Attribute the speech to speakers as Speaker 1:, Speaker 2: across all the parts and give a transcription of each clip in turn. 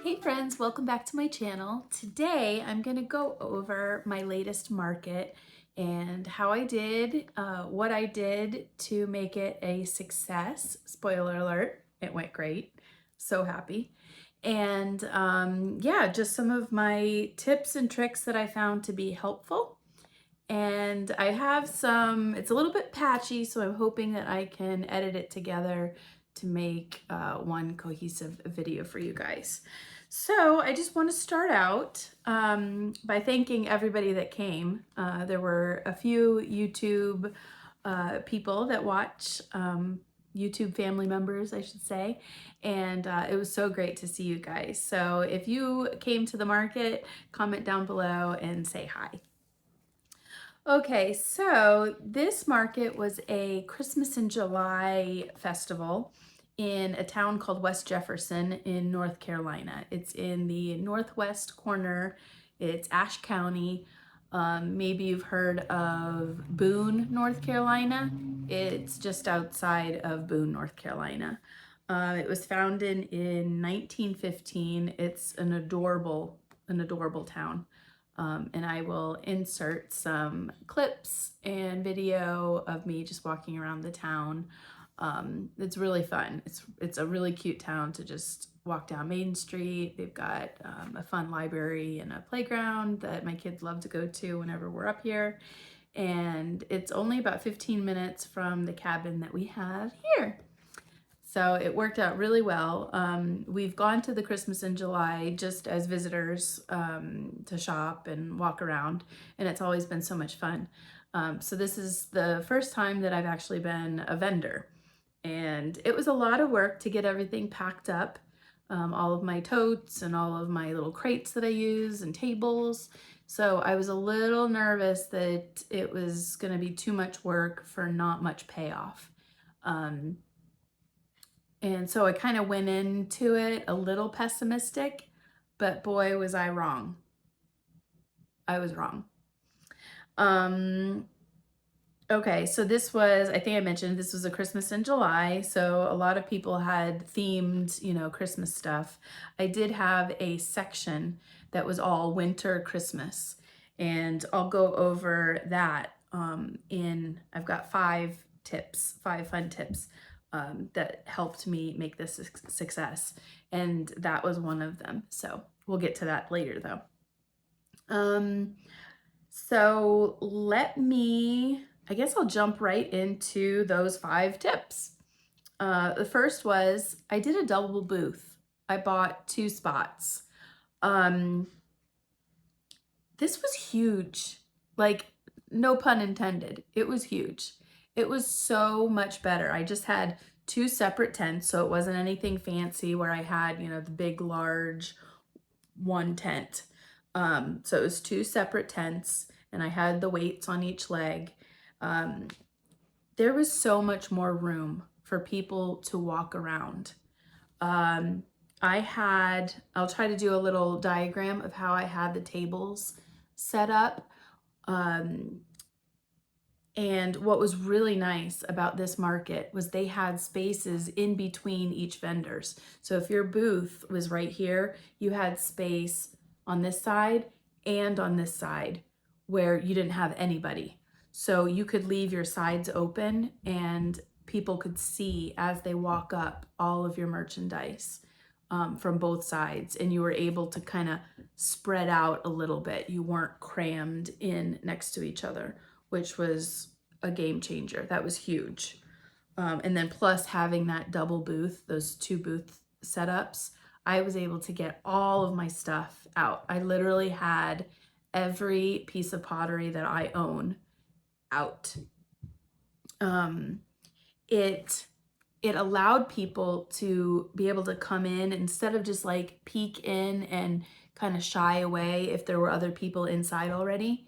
Speaker 1: Hey friends, welcome back to my channel. Today I'm going to go over my latest market and how I did, what I did to make it a success. Spoiler alert, it went great. So happy. And yeah, just some of my tips and tricks that I found to be helpful. And I have some, it's a little bit patchy, so I'm hoping that I can edit it together to make one cohesive video for you guys. So I just want to start out by thanking everybody that came. There were a few YouTube people that watch, YouTube family members, I should say, and it was so great to see you guys. So if you came to the market, comment down below and say hi. Okay, so this market was a Christmas in July festival in a town called West Jefferson in North Carolina. It's in the northwest corner. It's Ashe County. Maybe you've heard of Boone, North Carolina. It's just outside of Boone, North Carolina. It was founded in 1915. It's an adorable town. And I will insert some clips and video of me just walking around the town. It's really fun. It's a really cute town to just walk down Main Street. They've got a fun library and a playground that my kids love to go to whenever we're up here. And it's only about 15 minutes from the cabin that we have here. So it worked out really well. We've gone to the Christmas in July just as visitors to shop and walk around, and it's always been so much fun. So this is the first time that I've actually been a vendor, and it was a lot of work to get everything packed up, all of my totes and all of my little crates that I use and tables. So I was a little nervous that it was going to be too much work for not much payoff. And so I kind of went into it a little pessimistic, but boy, was I wrong. I was wrong. Okay, so this was, I think I mentioned, this was a Christmas in July. So a lot of people had themed, Christmas stuff. I did have a section that was all winter Christmas, and I'll go over that I've got 5 fun tips that helped me make this a success, and that was one of them. So we'll get to that later though. So I guess I'll jump right into those 5 tips. The first was I did a double booth. I bought 2 spots. This was huge, like no pun intended. It was huge. It was so much better. I just had 2 separate tents, so it wasn't anything fancy where I had, the big, large one tent. So it was 2 separate tents, and I had the weights on each leg. There was so much more room for people to walk around. I'll try to do a little diagram of how I had the tables set up. And what was really nice about this market was they had spaces in between each vendors. So if your booth was right here, you had space on this side and on this side where you didn't have anybody. So you could leave your sides open and people could see as they walk up all of your merchandise from both sides, and you were able to kind of spread out a little bit. You weren't crammed in next to each other, which was a game changer. That was huge. And then plus having that double booth, those 2 booth setups, I was able to get all of my stuff out. I literally had every piece of pottery that I own out. It allowed people to be able to come in instead of just like peek in and kind of shy away if there were other people inside already.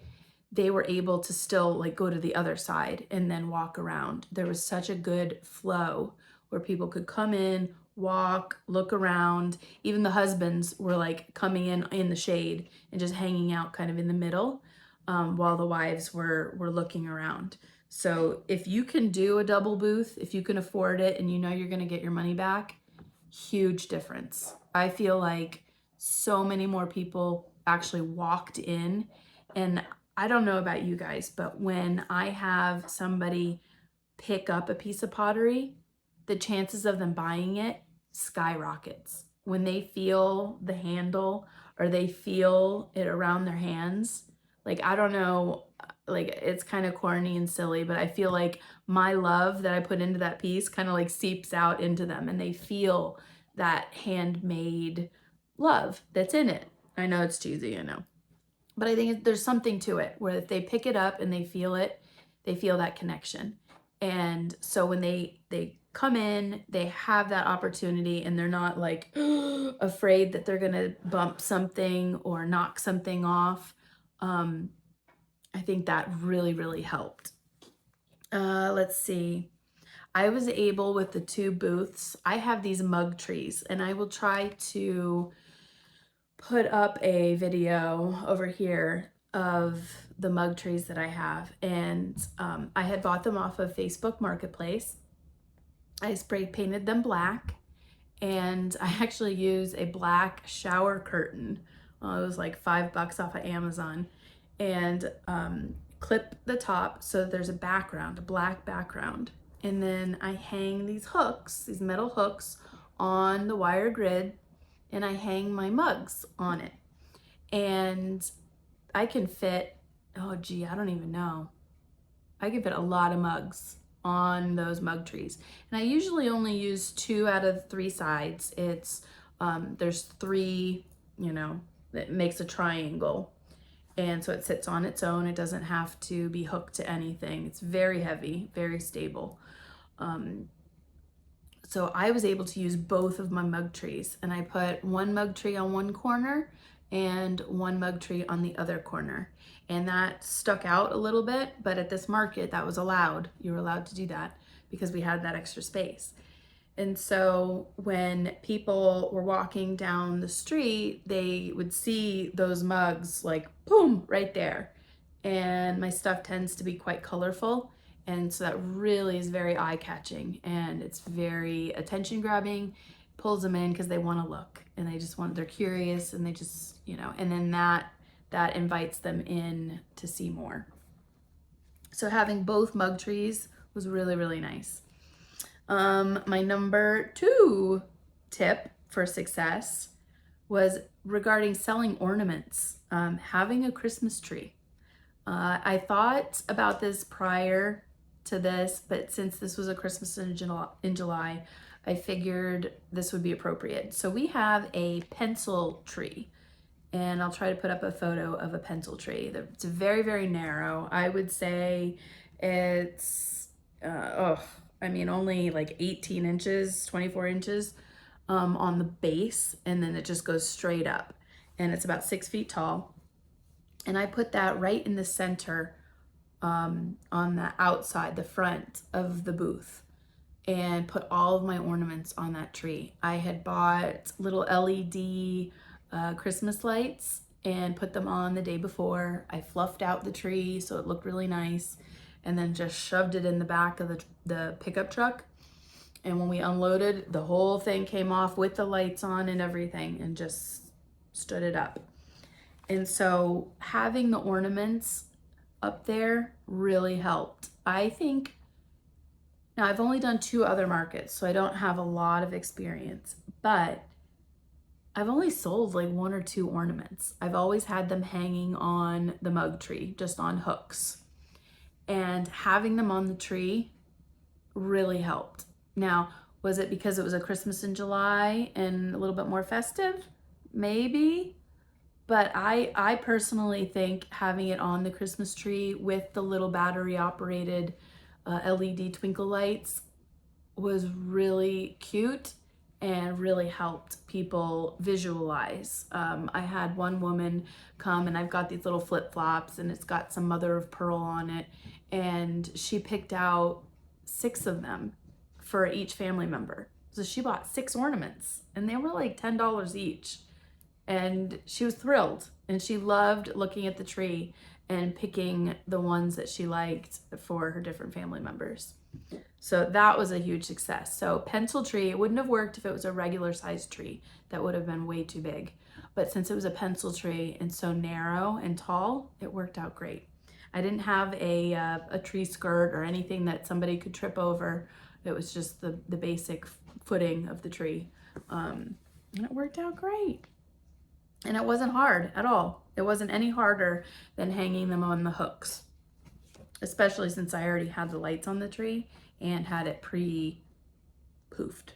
Speaker 1: They were able to still like go to the other side and then walk around. There was such a good flow where people could come in, walk, look around. Even the husbands were like coming in the shade and just hanging out kind of in the middle while the wives were looking around. So if you can do a double booth, if you can afford it and you're going to get your money back, huge difference. I feel like so many more people actually walked in. And I don't know about you guys, but when I have somebody pick up a piece of pottery, the chances of them buying it skyrockets. When they feel the handle or they feel it around their hands, like, I don't know, like, it's kind of corny and silly, but I feel like my love that I put into that piece kind of like seeps out into them, and they feel that handmade love that's in it. I know it's cheesy, I know. But I think there's something to it where if they pick it up and they feel it, they feel that connection. And so when they come in, they have that opportunity, and they're not like afraid that they're gonna bump something or knock something off. I think that really, really helped. Let's see. I was able, with the 2 booths, I have these mug trees, and I will try to put up a video over here of the mug trees that I have. And I had bought them off of Facebook Marketplace. I spray painted them black, and I actually use a black shower curtain. Well, it was like $5 off of Amazon, and clip the top so there's a background, a black background. And then I hang these hooks, these metal hooks, on the wire grid, and I hang my mugs on it. And I can fit, oh gee, I don't even know. I can fit a lot of mugs on those mug trees. And I usually only use 2 out of 3 sides. It's, there's 3, you know, that makes a triangle. And so it sits on its own. It doesn't have to be hooked to anything. It's very heavy, very stable. So I was able to use both of my mug trees, and I put 1 mug tree on one corner and 1 mug tree on the other corner. And that stuck out a little bit, but at this market that was allowed. You were allowed to do that because we had that extra space. And so when people were walking down the street, they would see those mugs like boom, right there. And my stuff tends to be quite colorful. And so that really is very eye-catching, and it's very attention-grabbing, pulls them in because they want to look, and they're curious, and they just, you know, and then that invites them in to see more. So having both mug trees was really, really nice. My number 2 tip for success was regarding selling ornaments, having a Christmas tree. I thought about this prior to this, but since this was a Christmas in July, I figured this would be appropriate. So we have a pencil tree, and I'll try to put up a photo of a pencil tree. It's very, very narrow. I would say it's, only like 18 inches, 24 inches on the base, and then it just goes straight up, and it's about 6 feet tall. And I put that right in the center on the outside, the front of the booth, and put all of my ornaments on that tree. I had bought little LED Christmas lights and put them on the day before. I fluffed out the tree so it looked really nice, and then just shoved it in the back of the pickup truck. And when we unloaded, the whole thing came off with the lights on and everything, and just stood it up. And so having the ornaments up there really helped. I think, now I've only done 2 other markets, so I don't have a lot of experience, but I've only sold like 1 or 2 ornaments. I've always had them hanging on the mug tree, just on hooks. And having them on the tree really helped. Now, was it because it was a Christmas in July and a little bit more festive? Maybe. But I personally think having it on the Christmas tree with the little battery operated LED twinkle lights was really cute and really helped people visualize. I had one woman come, and I've got these little flip-flops, and it's got some mother of pearl on it, and she picked out 6 of them for each family member. So she bought 6 ornaments, and they were like $10 each. And she was thrilled, and she loved looking at the tree and picking the ones that she liked for her different family members. So that was a huge success. So pencil tree, it wouldn't have worked if it was a regular sized tree. That would have been way too big. but since it was a pencil tree and so narrow and tall, it worked out great. I didn't have a tree skirt or anything that somebody could trip over. It was just the basic footing of the tree. And it worked out great. And it wasn't hard at all. It wasn't any harder than hanging them on the hooks, especially since I already had the lights on the tree and had it pre-poofed.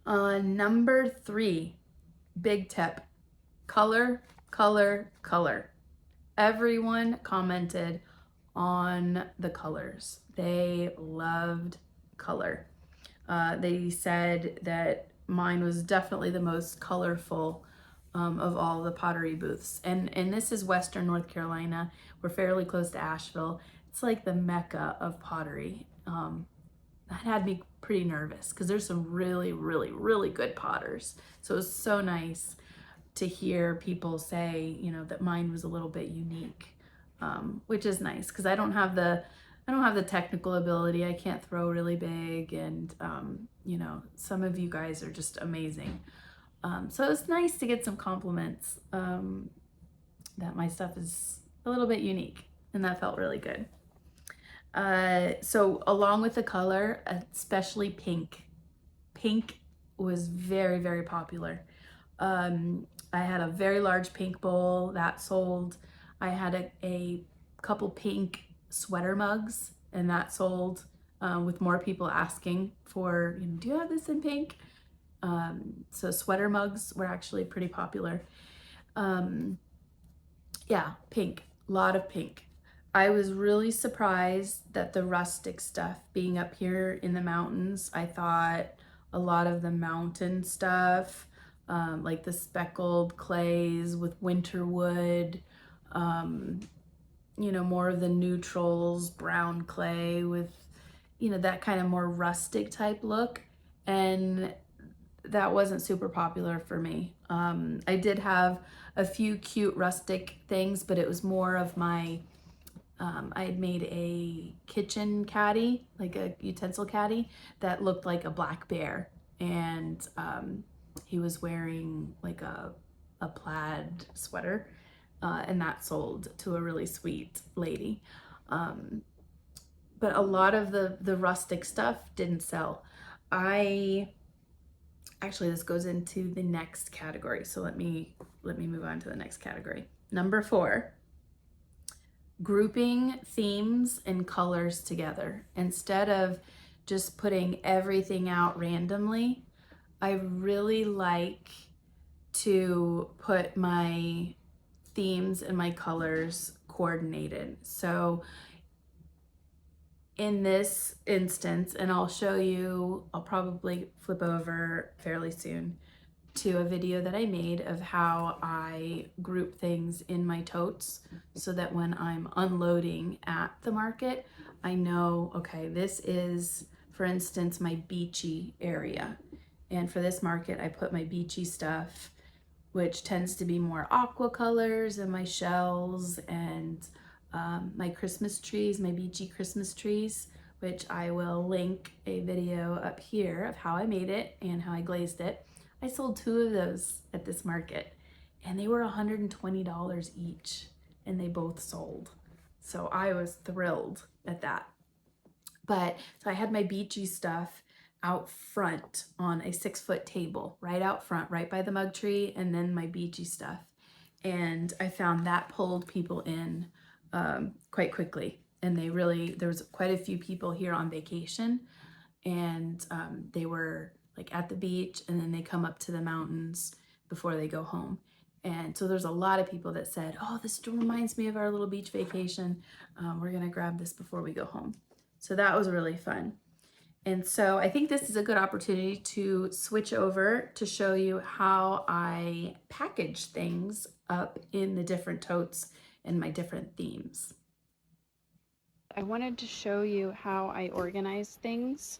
Speaker 1: Number 3, big tip, color, color, color. Everyone commented on the colors. They loved color. They said that mine was definitely the most colorful of all the pottery booths. And this is Western North Carolina. We're fairly close to Asheville. It's like the mecca of pottery. That had me pretty nervous because there's some really, really, really good potters. So it was so nice to hear people say, you know, that mine was a little bit unique, which is nice because I don't have the technical ability. I can't throw really big, and you know, some of you guys are just amazing. So it's nice to get some compliments that my stuff is a little bit unique, and that felt really good. So along with the color, especially pink. Pink was very, very popular. I had a very large pink bowl that sold. I had a couple pink sweater mugs, and that sold, with more people asking for, you know, do you have this in pink? So sweater mugs were actually pretty popular. Yeah, pink, a lot of pink. I was really surprised that the rustic stuff being up here in the mountains, I thought a lot of the mountain stuff, like the speckled clays with winter wood, you know, more of the neutrals, brown clay with, you know, that kind of more rustic type look. And that wasn't super popular for me. I did have a few cute rustic things, but it was more of my, I had made a kitchen caddy, like a utensil caddy that looked like a black bear. And he was wearing like a plaid sweater, and that sold to a really sweet lady. But a lot of the rustic stuff didn't sell. Actually, this goes into the next category. So let me move on to the next category. Number 4, grouping themes and colors together. Instead of just putting everything out randomly, I really like to put my themes and my colors coordinated. So in this instance, and I'll show you, I'll probably flip over fairly soon to a video that I made of how I group things in my totes so that when I'm unloading at the market, I know, okay, this is, for instance, my beachy area. And for this market, I put my beachy stuff, which tends to be more aqua colors, and my shells, and my Christmas trees, my beachy Christmas trees, which I will link a video up here of how I made it and how I glazed it. I sold 2 of those at this market, and they were $120 each, and they both sold. So I was thrilled at that. But so I had my beachy stuff out front on a 6-foot table, right out front, right by the mug tree, and then my beachy stuff. And I found that pulled people in quite quickly. And there was quite a few people here on vacation, and they were like at the beach, and then they come up to the mountains before they go home. And so there's a lot of people that said, oh, this reminds me of our little beach vacation. We're gonna grab this before we go home. So that was really fun. And so I think this is a good opportunity to switch over to show you how I package things up in the different totes and my different themes. I wanted to show you how I organize things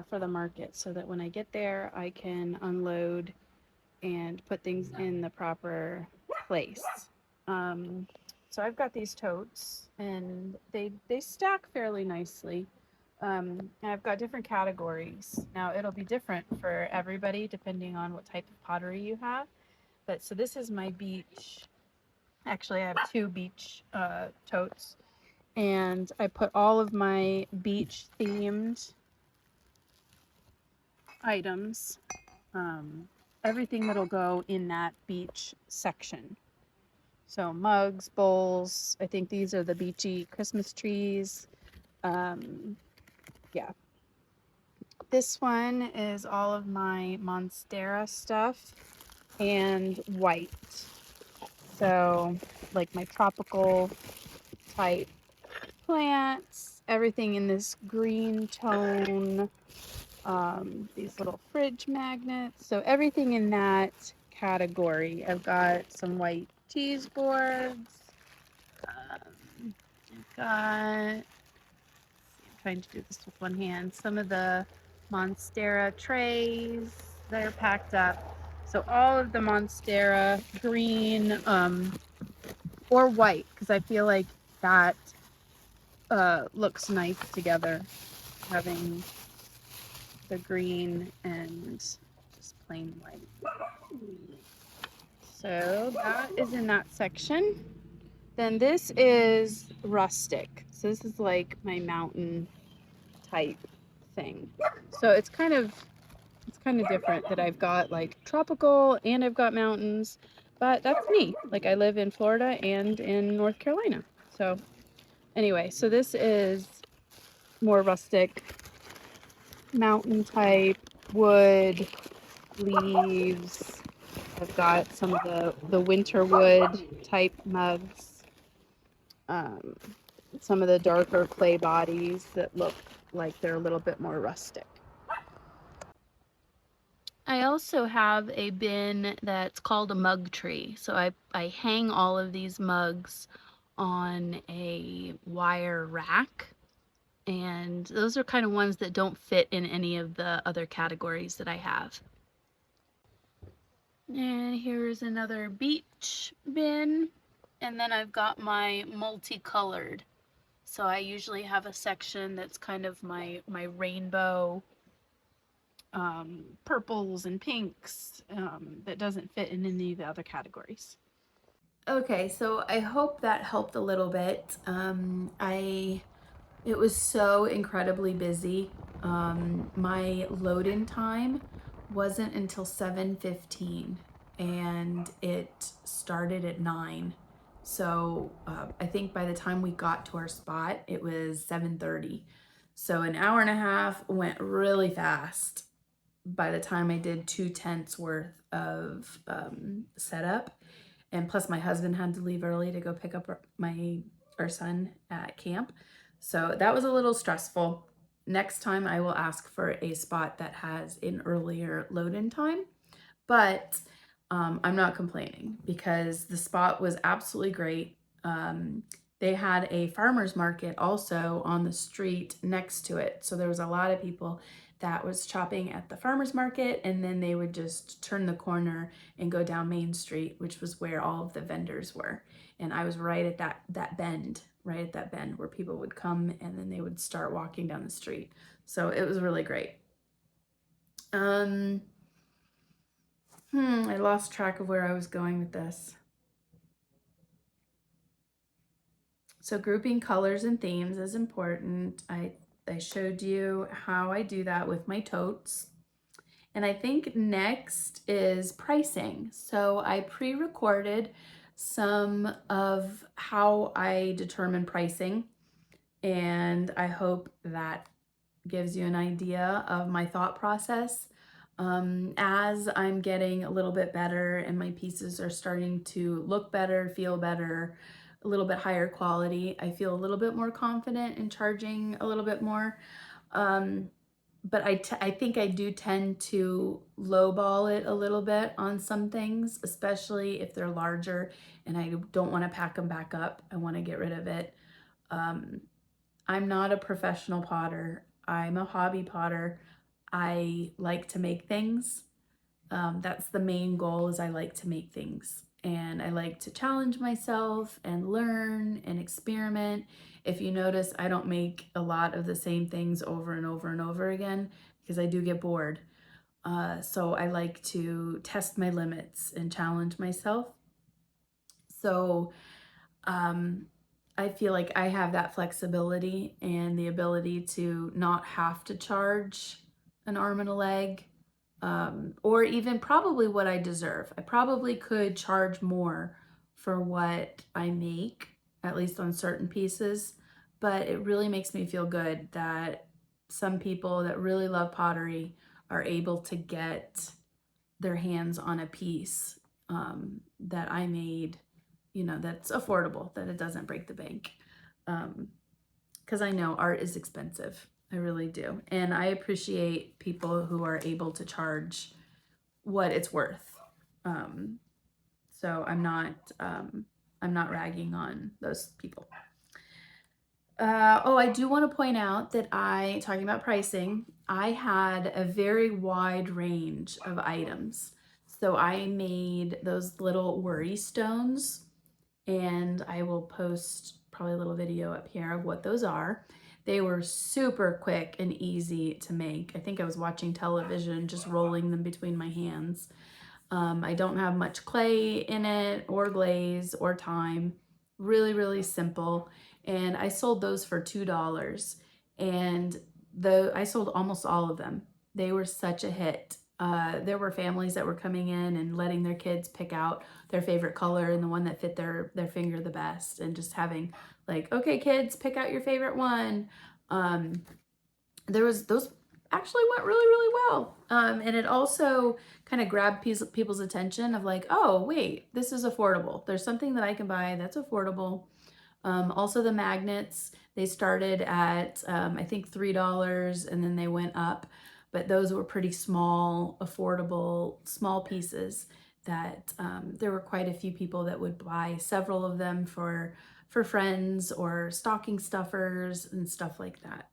Speaker 1: for the market so that when I get there, I can unload and put things in the proper place. So I've got these totes, and they stack fairly nicely. And I've got different categories. Now it'll be different for everybody depending on what type of pottery you have. But so this is my beach. Actually, I have 2 beach totes. And I put all of my beach themed items, everything that'll go in that beach section. So mugs, bowls, I think these are the beachy Christmas trees. Yeah. This one is all of my Monstera stuff and white. So like my tropical type plants, everything in this green tone, these little fridge magnets. So everything in that category. I've got some white cheese boards. I've got, I'm trying to do this with one hand, some of the Monstera trays that are packed up. So all of the Monstera green or white, because I feel like that looks nice together, having the green and just plain white. So that is in that section. Then this is rustic. So this is like my mountain type thing. So it's kind of different that I've got like tropical and I've got mountains, but that's me. Like I live in Florida and in North Carolina. So anyway, so this is more rustic, mountain type, wood, leaves. I've got some of the winter wood type mugs. Some of the darker clay bodies that look like they're a little bit more rustic. I also have a bin that's called a mug tree. So I hang all of these mugs on a wire rack. And those are kind of ones that don't fit in any of the other categories that I have. And here's another beach bin. And then I've got my multicolored. So I usually have a section that's kind of my rainbow purples and pinks that doesn't fit in any of the other categories. Okay, so I hope that helped a little bit. It was so incredibly busy. My load-in time wasn't until 7:15 and it started at 9. So I think by the time we got to our spot, it was 7:30. So an hour and a half went really fast by the time I did 2 tents worth of setup. And plus my husband had to leave early to go pick up our son at camp. So that was a little stressful. Next time I will ask for a spot that has an earlier load-in time, but I'm not complaining because the spot was absolutely great. They had a farmer's market also on the street next to it. So there was a lot of people that was shopping at the farmer's market, and then they would just turn the corner and go down Main Street, which was where all of the vendors were. And I was right at that bend where people would come and then they would start walking down the street. So it was really great. I lost track of where I was going with this. So grouping colors and themes is important. I showed you how I do that with my totes. And I think next is pricing. So I pre-recorded some of how I determine pricing, and I hope that gives you an idea of my thought process. As I'm getting a little bit better and my pieces are starting to look better, feel better, a little bit higher quality, I feel a little bit more confident in charging a little bit more. But I think I do tend to lowball it a little bit on some things, especially if they're larger and I don't want to pack them back up. I want to get rid of it. I'm not a professional potter. I'm a hobby potter. I like to make things. That's the main goal, is I like to make things. And I like to challenge myself and learn and experiment. If you notice, I don't make a lot of the same things over and over and over again because I do get bored. So I like to test my limits and challenge myself. So I feel like I have that flexibility and the ability to not have to charge an arm and a leg, or even probably what I deserve. I probably could charge more for what I make, at least on certain pieces, but it really makes me feel good that some people that really love pottery are able to get their hands on a piece that I made, you know, that's affordable, that it doesn't break the bank. Because I know art is expensive. I really do. And I appreciate people who are able to charge what it's worth. So I'm not ragging on those people. Oh, I do want to point out that talking about pricing, I had a very wide range of items. So I made those little worry stones, and I will post probably a little video up here of what those are. They were super quick and easy to make. I think I was watching television, just rolling them between my hands. I don't have much clay in it or glaze or time. Really, really simple. And I sold those for $2. And I sold almost all of them. They were such a hit. There were families that were coming in and letting their kids pick out their favorite color and the one that fit their finger the best, and just having like, okay, kids, pick out your favorite one. Those actually went really, really well. And it also kind of grabbed people's attention of like, oh, wait, this is affordable. There's something that I can buy that's affordable. Also the magnets, they started at, I think $3, and then they went up, but those were pretty small, affordable, small pieces that there were quite a few people that would buy several of them for friends or stocking stuffers and stuff like that.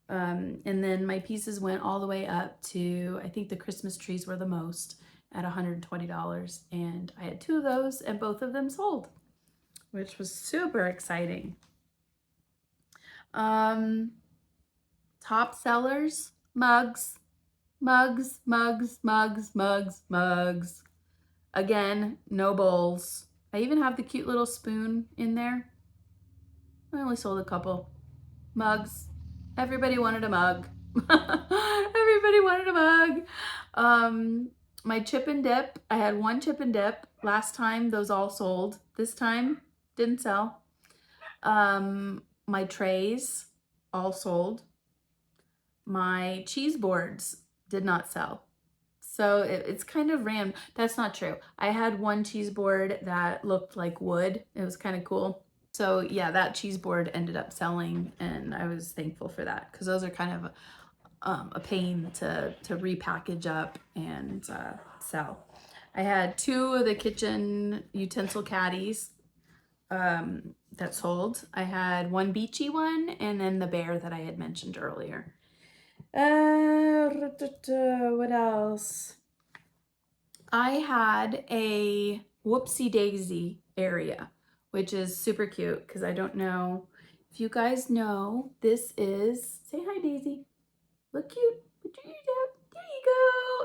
Speaker 1: And then my pieces went all the way up to, I think the Christmas trees were the most at $120. And I had 2 of those and both of them sold, which was super exciting. Top sellers, mugs, mugs, mugs, mugs, mugs, mugs. Again, no bowls. I even have the cute little spoon in there. I only sold a couple. Mugs. Everybody wanted a mug. Everybody wanted a mug. My chip and dip. I had 1 chip and dip. Last time, those all sold. This time, didn't sell. My trays, all sold. My cheese boards did not sell. So it's kind of random. That's not true. I had 1 cheese board that looked like wood. It was kind of cool. So yeah, that cheese board ended up selling, and I was thankful for that, because those are kind of a pain to repackage up and sell. I had 2 of the kitchen utensil caddies that sold. I had 1 beachy one, and then the bear that I had mentioned earlier. What else? I had a whoopsie daisy area, which is super cute, because I don't know if you guys know, this is, say hi Daisy, look cute, put your ears up, there you go,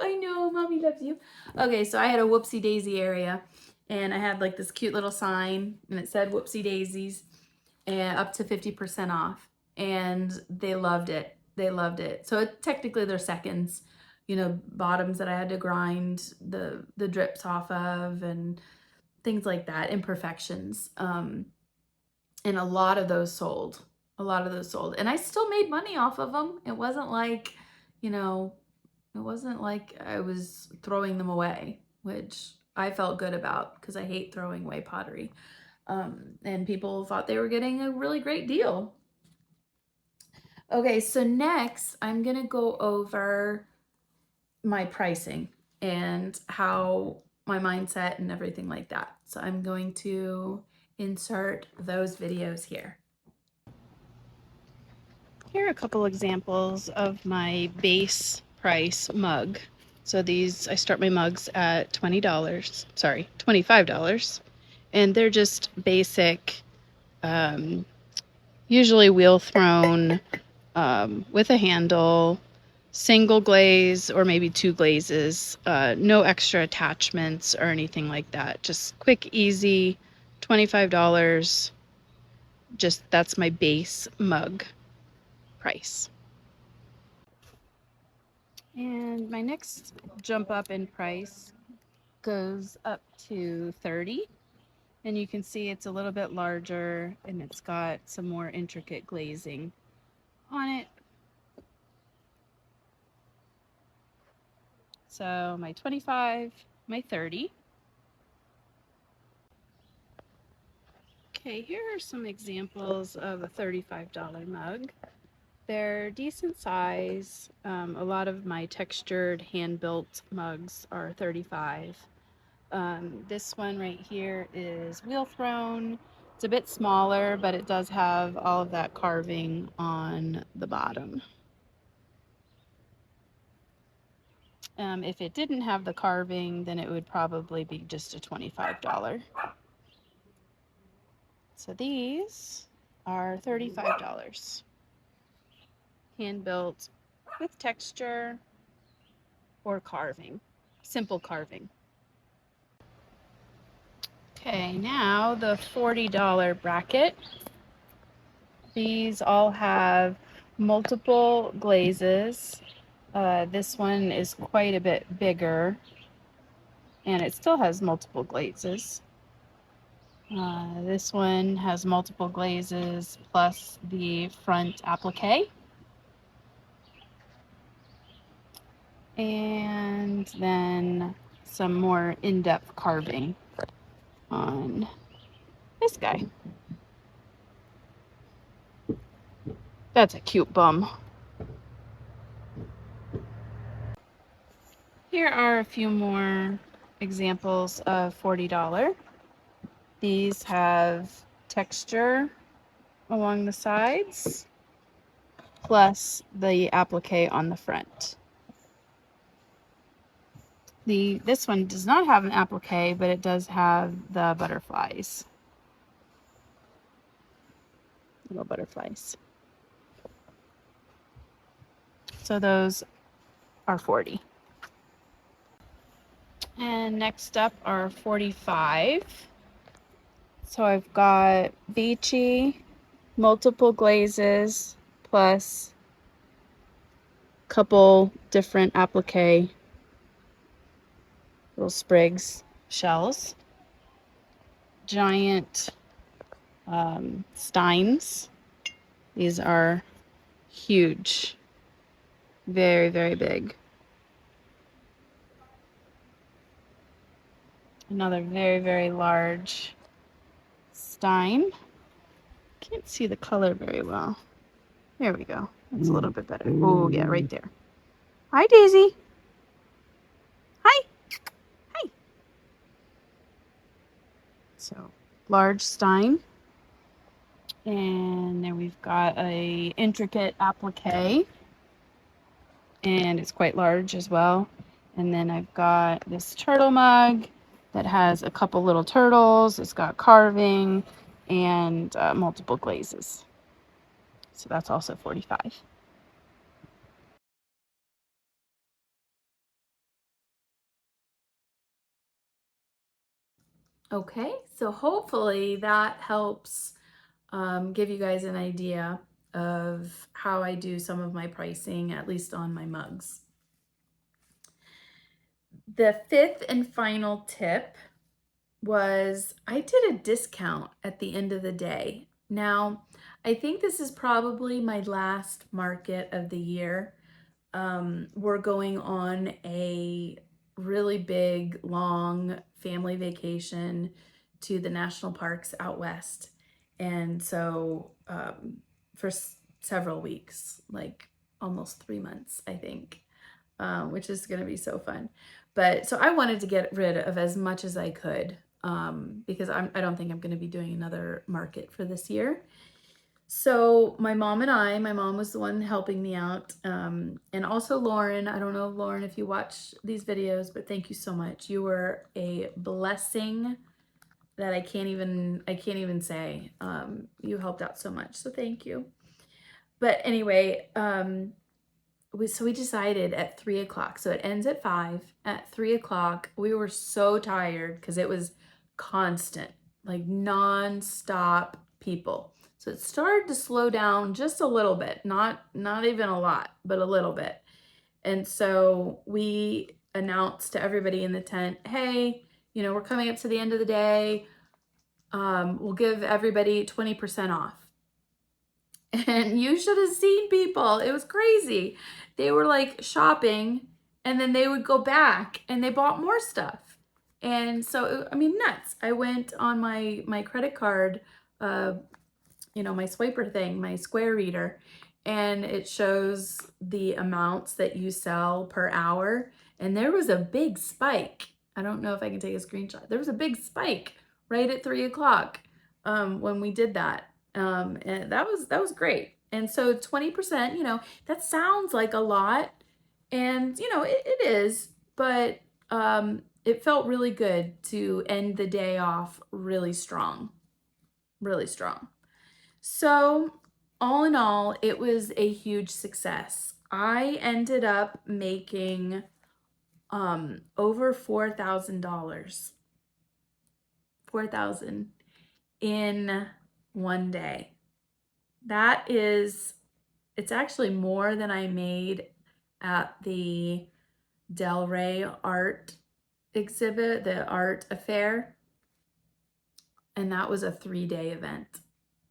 Speaker 1: I know, mommy loves you. Okay, so I had a whoopsie daisy area, and I had like this cute little sign, and it said whoopsie daisies, and up to 50% off, and they loved it. They loved it. So technically they're seconds, you know, bottoms that I had to grind the drips off of and things like that, imperfections. And a lot of those sold. A lot of those sold. And I still made money off of them. It wasn't like, you know, it wasn't like I was throwing them away, which I felt good about, because I hate throwing away pottery. And people thought they were getting a really great deal. Okay, so next I'm gonna go over my pricing and how my mindset and everything like that. So I'm going to insert those videos here. Here are a couple examples of my base price mug. So these, I start my mugs at $25, and they're just basic, usually wheel thrown, with a handle,
Speaker 2: single glaze or maybe 2 glazes, no extra attachments or anything like that. Just quick, easy, $25. Just that's my base mug price. And my next jump up in price goes up to $30. And you can see it's a little bit larger and it's got some more intricate glazing on it. So my 25, my 30. Okay, here are some examples of a $35 mug. They're decent size. A lot of my textured hand-built mugs are 35. This one right here is wheel thrown. It's a bit smaller, but it does have all of that carving on the bottom. If it didn't have the carving, then it would probably be just a $25. So these are $35. Hand built with texture or carving, simple carving. Okay, now the $40 bracket. These all have multiple glazes. This one is quite a bit bigger and it still has multiple glazes. This one has multiple glazes plus the front applique. And then some more in-depth carving on this guy. That's a cute bum. Here are a few more examples of $40. These have texture along the sides, plus the applique on the front. This one does not have an applique, but it does have the butterflies. Little butterflies. So those are 40. And next up are 45. So I've got beachy, multiple glazes, plus a couple different applique, little sprigs, shells, giant steins. These are huge, very, very big. Another very, very large stein. Can't see the color very well. There we go. That's a little bit better. Oh, yeah, right there. Hi, Daisy. Hi. Hi. So, large stein. And then we've got a intricate applique. And it's quite large as well. And then I've got this turtle mug that has a couple little turtles. It's got carving and multiple glazes. So that's also 45.
Speaker 1: Okay, so hopefully that helps give you guys an idea of how I do some of my pricing, at least on my mugs. The fifth and final tip was I did a discount at the end of the day. Now, I think this is probably my last market of the year. We're going on a really big, long family vacation to the national parks out west. And so for several weeks, like almost 3 months, I think, which is going to be so fun. But so I wanted to get rid of as much as I could because I don't think I'm going to be doing another market for this year. So my mom and my mom was the one helping me out. And also Lauren, I don't know, Lauren, if you watch these videos, but thank you so much. You were a blessing that I can't even say. You helped out so much. So thank you. But anyway, we decided at 3 o'clock. So it ends at 5. At 3 o'clock, we were so tired because it was constant, like non-stop people. So it started to slow down just a little bit, not even a lot, but a little bit. And so we announced to everybody in the tent, hey, we're coming up to the end of the day. We'll give everybody 20% off. And you should have seen people. It was crazy. They were like shopping and then they would go back and they bought more stuff. And so, I mean, nuts. I went on my credit card, my swiper thing, my square reader, and it shows the amounts that you sell per hour. And there was a big spike. I don't know if I can take a screenshot. There was a big spike right at 3 o'clock when we did that. And that was great. And so 20%, that sounds like a lot. And, it is, but it felt really good to end the day off really strong, really strong. So, all in all, it was a huge success. I ended up making over $4,000. 4,000 in one day. It's actually more than I made at the Del Rey art exhibit, the art affair. And that was a 3-day event.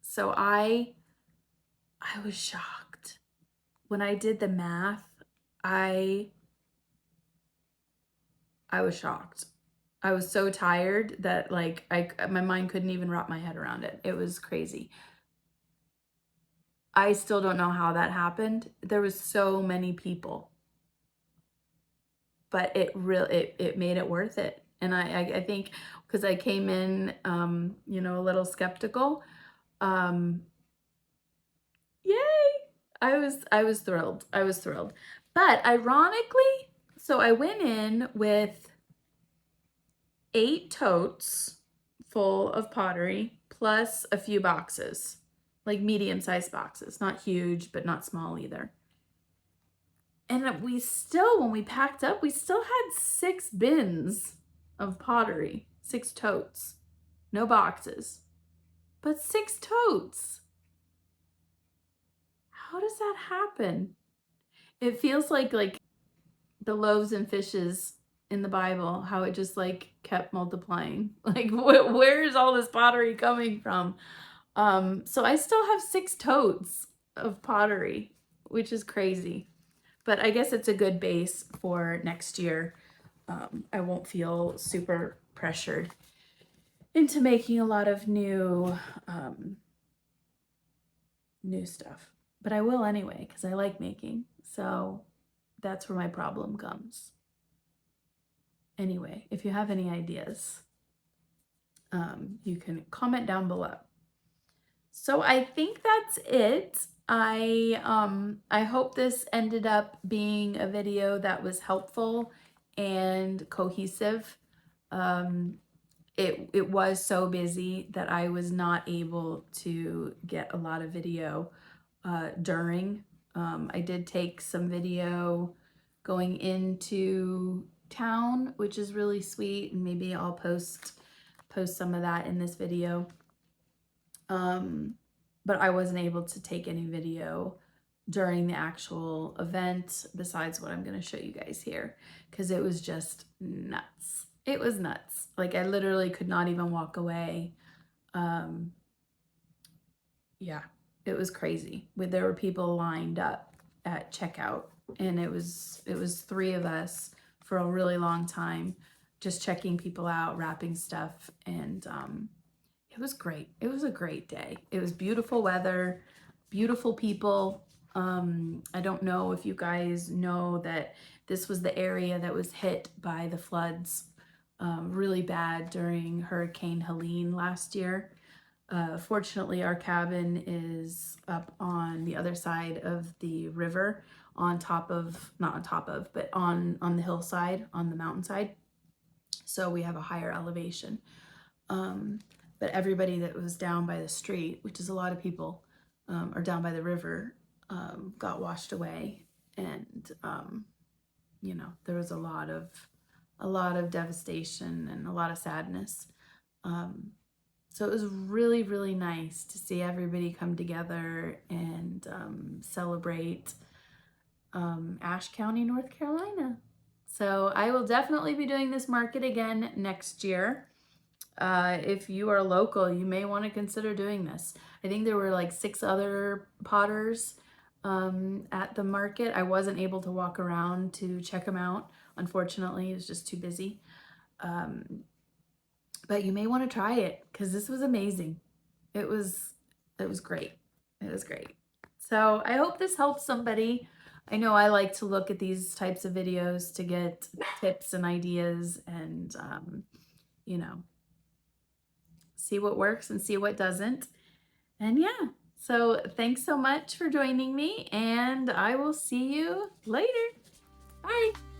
Speaker 1: So I was shocked. When I did the math, I was shocked. I was so tired that like my mind couldn't even wrap my head around it. It was crazy. I still don't know how that happened. There was so many people, but it made it worth it. And I think because I came in, a little skeptical. Yay! I was thrilled. I was thrilled. But ironically, so I went in with 8 totes full of pottery plus a few boxes, like medium-sized boxes, not huge, but not small either. And when we packed up, we still had 6 bins of pottery, 6 totes, no boxes, but 6 totes. How does that happen? It feels like the loaves and fishes in the Bible, how it just like kept multiplying. Like where is all this pottery coming from? So I still have 6 totes of pottery, which is crazy. But I guess it's a good base for next year. I won't feel super pressured into making a lot of new stuff. But I will anyway, because I like making. So that's where my problem comes. Anyway, if you have any ideas, you can comment down below. So I think that's it. I hope this ended up being a video that was helpful and cohesive. It was so busy that I was not able to get a lot of video during. I did take some video going into town, which is really sweet, and maybe I'll post some of that in this video. But I wasn't able to take any video during the actual event besides what I'm going to show you guys here, because it was just nuts. It was nuts. Like I literally could not even walk away. Yeah, it was crazy. There were people lined up at checkout, and it was 3 of us for a really long time, just checking people out, wrapping stuff, and it was great. It was a great day. It was beautiful weather, beautiful people. I don't know if you guys know that this was the area that was hit by the floods really bad during Hurricane Helene last year. Fortunately, our cabin is up on the other side of the river, not on top of, but on the hillside, on the mountainside. So we have a higher elevation. But everybody that was down by the street, which is a lot of people, or down by the river, got washed away. and you know, there was a lot of devastation and a lot of sadness. So it was really, really nice to see everybody come together and celebrate Ashe County, North Carolina. So I will definitely be doing this market again next year. If you are local, you may want to consider doing this. I think there were like 6 other potters at the market. I wasn't able to walk around to check them out. Unfortunately, it was just too busy. But you may want to try it because this was amazing. It was great. It was great. So I hope this helps somebody. I know I like to look at these types of videos to get tips and ideas and, you know, see what works and see what doesn't. And yeah, so thanks so much for joining me, and I will see you later. Bye.